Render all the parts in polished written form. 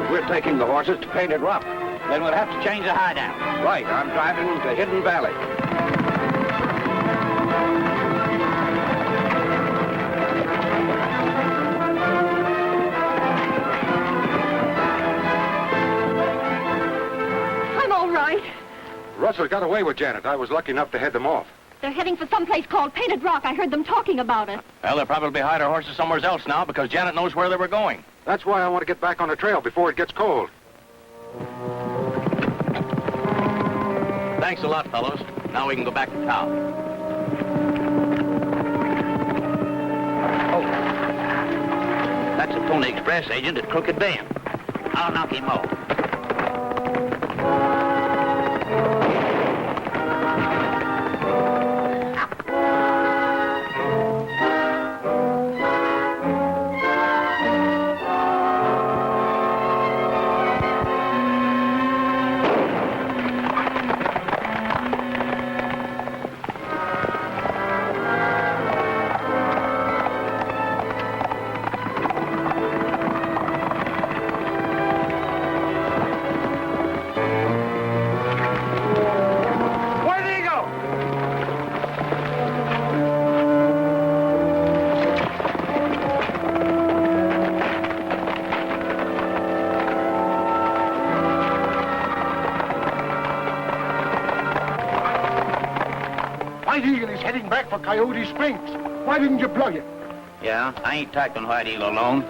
We're taking the horses to Painted Rock. Then we'll have to change the hideout. Right, I'm driving to Hidden Valley. I'm all right. Russell got away with Janet. I was lucky enough to head them off. They're heading for some place called Painted Rock. I heard them talking about it. Well, they'll probably hide our horses somewhere else now because Janet knows where they were going. That's why I want to get back on the trail before it gets cold. Thanks a lot, fellows. Now we can go back to town. Oh. That's a Pony Express agent at Crooked Bend. I'll knock him off. White Eagle is heading back for Coyote Springs. Why didn't you plug it? Yeah, I ain't tackling White Eagle alone.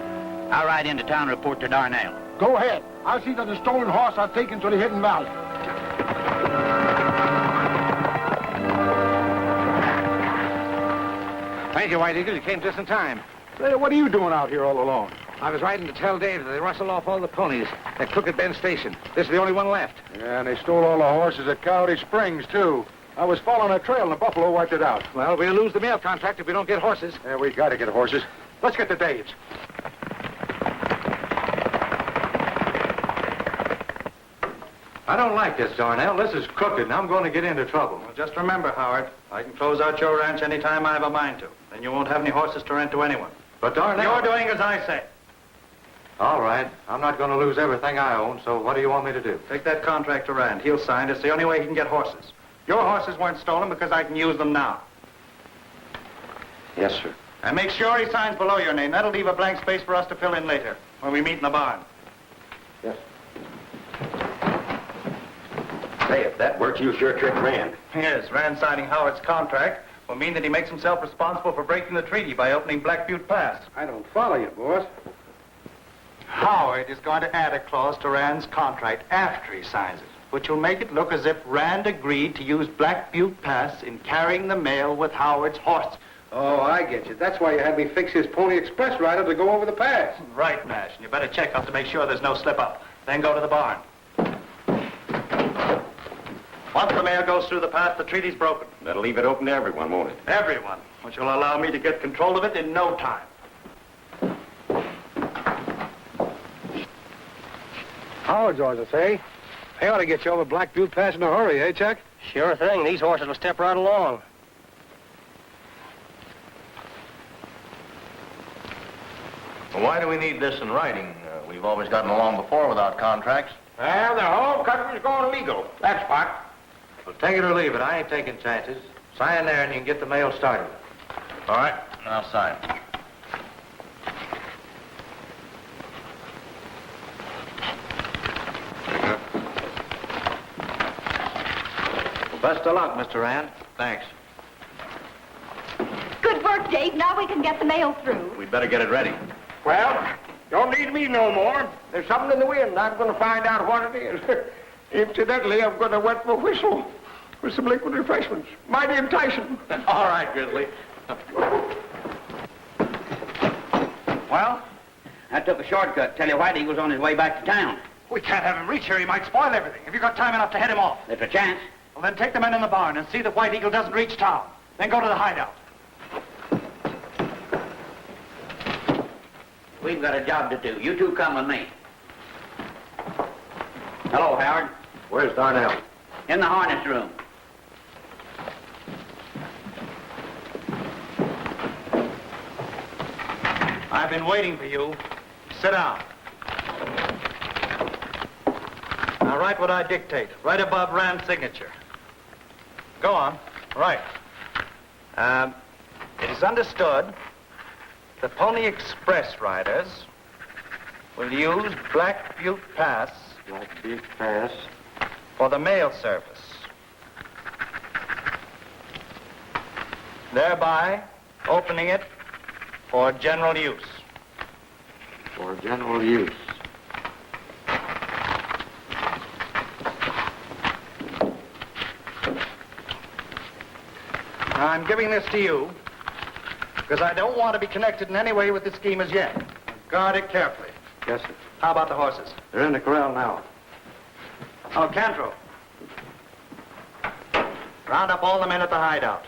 I'll ride into town and report to Dar-nell. Go ahead. I'll see that the stolen horse are taken to the Hidden Valley. Thank you, White Eagle. You came just in time. Say, what are you doing out here all alone? I was riding to tell Dave that they rustled off all the ponies at Crooked Bend Station. This is the only one left. Yeah, and they stole all the horses at Coyote Springs, too. I was following a trail and the buffalo wiped it out. Well, we'll lose the mail contract if we don't get horses. Yeah, we got to get horses. Let's get to Dave's. I don't like this, Dar-nell. This is crooked, and I'm going to get into trouble. Well, just remember, Howard, I can close out your ranch any time I have a mind to. Then you won't have any horses to rent to anyone. But Dar-nell... You're doing as I say. All right. I'm not going to lose everything I own, so what do you want me to do? Take that contract to Rand. He'll sign it. It's the only way he can get horses. Your horses weren't stolen because I can use them now. Yes, sir. And make sure he signs below your name. That'll leave a blank space for us to fill in later when we meet in the barn. Yes. Say, if that works, you sure tricked Rand. Yes, Rand signing Howard's contract will mean that he makes himself responsible for breaking the treaty by opening Black Butte Pass. I don't follow you, boss. Howard is going to add a clause to Rand's contract after he signs it, which will make it look as if Rand agreed to use Black Butte Pass in carrying the mail with Howard's horse. Oh, I get you. That's why you had me fix his Pony Express rider to go over the pass. Right, Nash. And you better check up to make sure there's no slip-up. Then go to the barn. Once the mail goes through the pass, the treaty's broken. That'll leave it open to everyone, won't it? Everyone, which will allow me to get control of it in no time. Howard's orders, eh? They ought to get you over Black Butte Pass in a hurry, eh, Chuck? Sure thing. These horses will step right along. Well, why do we need this in writing? We've always gotten along before without contracts. Well, the whole country's going legal. That's what. Well, take it or leave it. I ain't taking chances. Sign there and you can get the mail started. All right, I'll sign. Well, best of luck, Mr. Rand. Thanks. Good work, Dave. Now we can get the mail through. We'd better get it ready. Well, don't need me no more. There's something in the wind. I'm going to find out what it is. Incidentally, I'm going to wet my whistle with some liquid refreshments. Mighty enticing. All right, Grizzly. Well, I took a shortcut. Tell you White Eagle's on his way back to town. We can't have him reach here. He might spoil everything. Have you got time enough to head him off? There's a chance. Well, then take the men in the barn and see that White Eagle doesn't reach town. Then go to the hideout. We've got a job to do. You two come with me. Hello, Howard. Where's Dar-nell? In the harness room. I've been waiting for you. Sit down. Now write what I dictate, right above Rand's signature. Go on. Right. It is understood the Pony Express riders will use Black Butte Pass Black Butte Pass. for the mail service, thereby opening it for general use. For general use. I'm giving this to you because I don't want to be connected in any way with the scheme as yet. Guard it carefully. Yes, sir. How about the horses? They're in the corral now. Oh, Cantro. Round up all the men at the hideout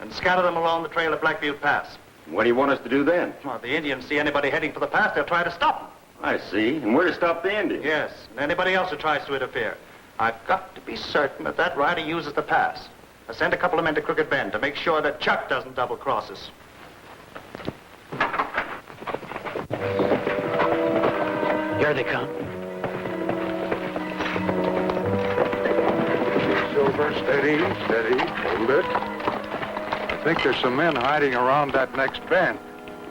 and scatter them along the trail of Black Butte Pass. What do you want us to do then? Well, if the Indians see anybody heading for the pass, they'll try to stop them. I see. And where to stop the Indians? Yes, and anybody else who tries to interfere. I've got to be certain that that rider uses the pass. I send a couple of men to Crooked Bend to make sure that Chuck doesn't double-cross us. Here they come. Silver, steady, steady. Hold it. I think there's some men hiding around that next bend.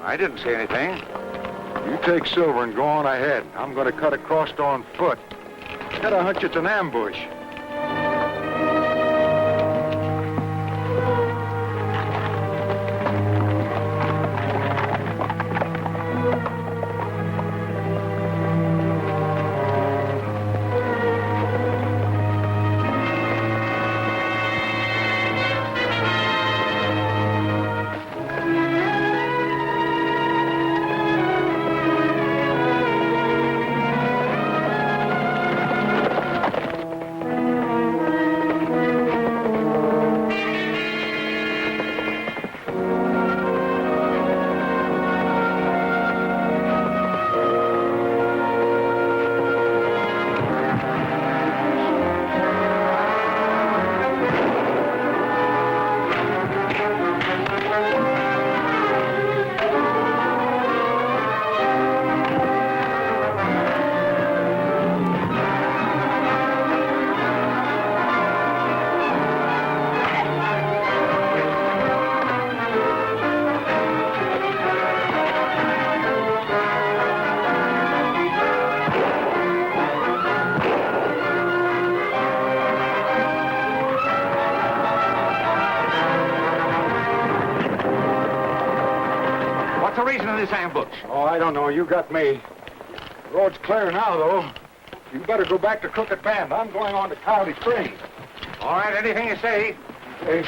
I didn't see anything. You take Silver and go on ahead. I'm going to cut across on foot. Got a hunch it's an ambush. in this ambush? Oh, I don't know. You got me. The road's clear now, though. You better go back to Crooked Bend. I'm going on to Coyote Springs. All right, anything you say. Hey,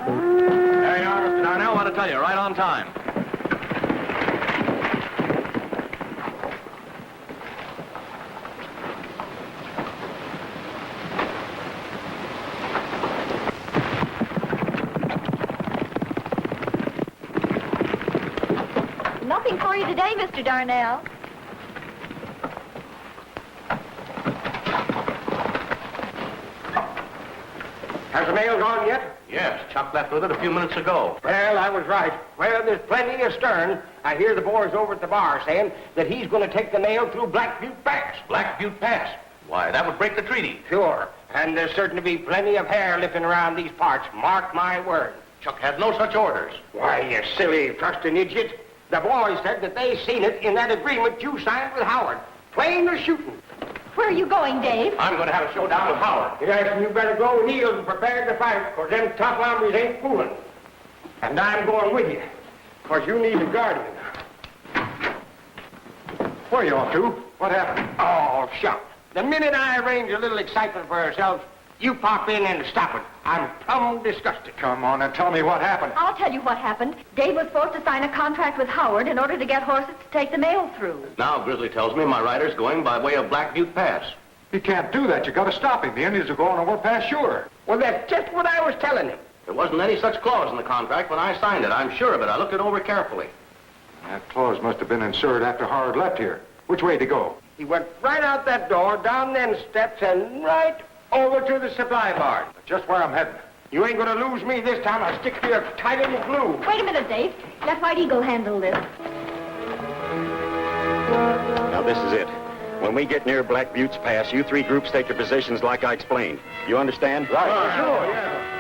There you are, Mr. Dar-nell. I want to tell you, right on time. Nothing for you today, Mr. Dar-nell. Has the mail gone yet? Yes, Chuck left with it a few minutes ago. Well, I was right. Well, there's plenty astern. I hear the boys over at the bar saying that he's going to take the mail through Black Butte Pass. Black Butte Pass. Why, that would break the treaty. Sure. And there's certain to be plenty of hair lifting around these parts. Mark my word. Chuck had no such orders. Why, you silly, trusting idiot. The boys said that they seen it in that agreement you signed with Howard. Plain as shooting. Where are you going, Dave? I'm going to have a showdown with Howard. Yes, and you better go heeled and prepared to fight, because them tough hombres ain't fooling. And I'm going with you, because you need a guardian. where are you off to? What happened? Oh, shucks. The minute I arrange a little excitement for ourselves, you pop in and stop it. I'm plumb disgusted. Come on and tell me what happened. I'll tell you what happened. Dave was supposed to sign a contract with Howard in order to get horses to take the mail through. Now, Grizzly tells me my rider's going by way of Black Butte Pass. He can't do that. You got to stop him. The Indians are going over past sure. Well, that's just what I was telling him. There wasn't any such clause in the contract when I signed it. I'm sure of it. I looked it over carefully. That clause must have been inserted after Howard left here. Which way to go? He went right out that door, down them steps, and right over to the supply barn. Just where I'm heading. You ain't gonna lose me this time. I'll stick to you tighter than glue. Wait a minute, Dave. Let White Eagle handle this. Now, this is it. When we get near Black Butte's Pass, you three groups take your positions like I explained. You understand? Right. Sure, yeah.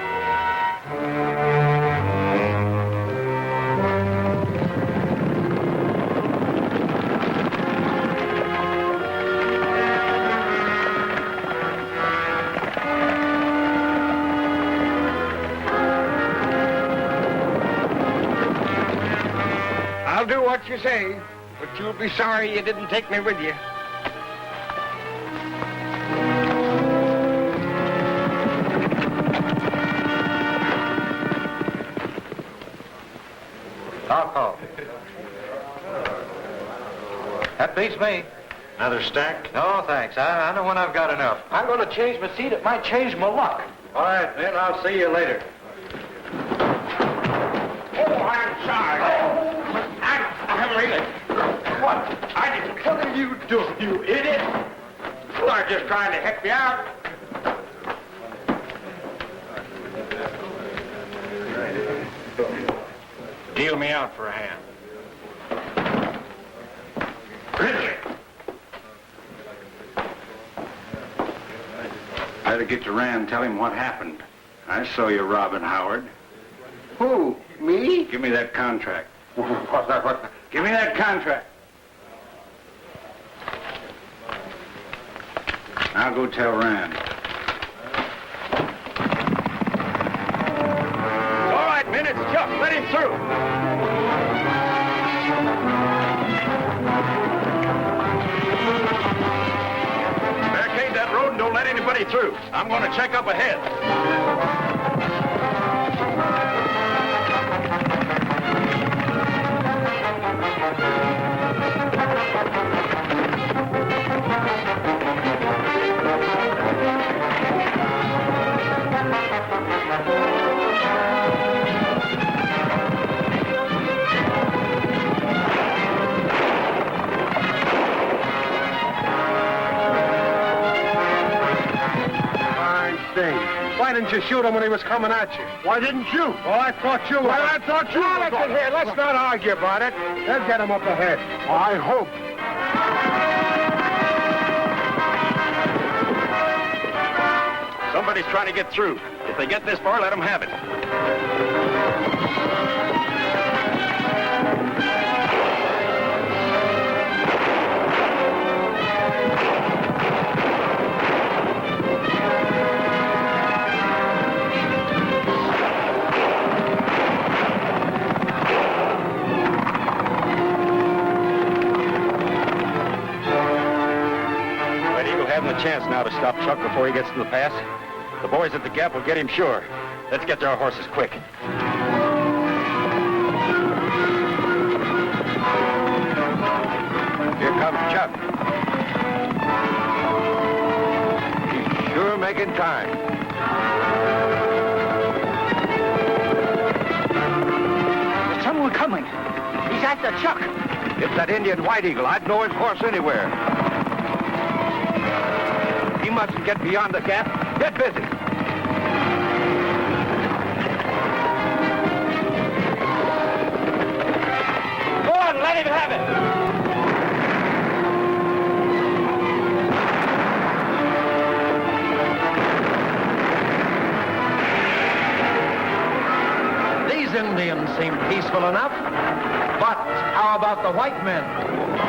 I'll do what you say, but you'll be sorry you didn't take me with you. Alcohol. That beats me. Another stack? No, thanks. I know when I've got enough. I'm going to change my seat. It might change my luck. All right, then. I'll see you later. Oh, I'm sorry. I'm really... What? What are you doing, you idiot? Well, I'm just trying to help you out. Deal me out for a hand. Grizzly. Better get to Rand, tell him what happened. I saw you robbing Howard. Who? Me? Give me that contract. What's that? What? Give me that contract. I'll go tell Rand. All right, men, it's Chuck. Let him through. Barricade that road and don't let anybody through. I'm going to check up ahead. Why didn't you shoot him when he was coming at you? Why didn't you? Well, I thought you were. Well, I thought you were. Listen here, let's not argue about it. They'll get him up ahead. I hope. Somebody's trying to get through. If they get this far, let them have it. chance now to stop Chuck before he gets to the pass. The boys at the Gap will get him sure. Let's get to our horses quick. Here comes Chuck. He's sure making time. There's someone coming. He's after Chuck. If that Indian White Eagle, I'd know his horse anywhere. He mustn't get beyond the Gap. Get busy. Go on, let him have it. Indians seem peaceful enough. But how about the white men?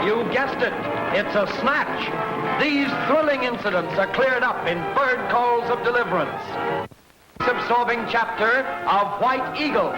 You guessed it. It's a snatch. These thrilling incidents are cleared up in Bird Calls of Deliverance. Absorbing chapter of White Eagle.